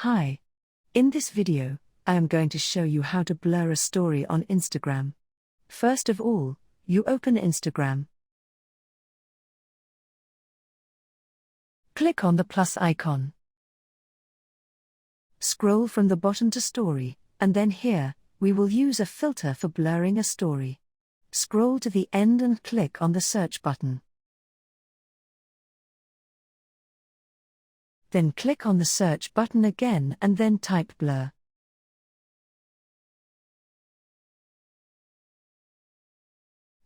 Hi. In this video, I am going to show you how to blur a story on Instagram. First of all, you open Instagram. Click on the plus icon. Scroll from the bottom to story, and then here, we will use a filter for blurring a story. Scroll to the end and click on the search button. Then click on the search button again and then type blur.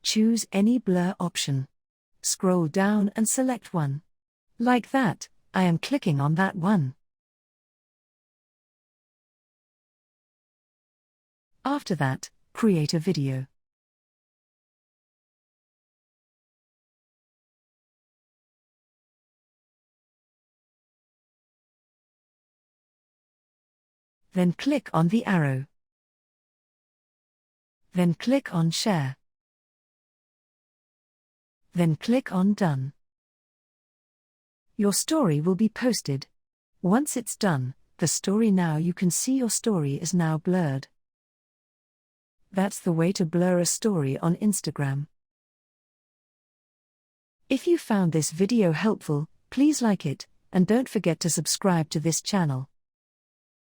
Choose any blur option. Scroll down and select one. Like that, I am clicking on that one. After that, create a video. Then click on the arrow. Then click on Share. Then click on Done. Your story will be posted. Once it's done, the story now you can see your story is now blurred. That's the way to blur a story on Instagram. If you found this video helpful, please like it, and don't forget to subscribe to this channel.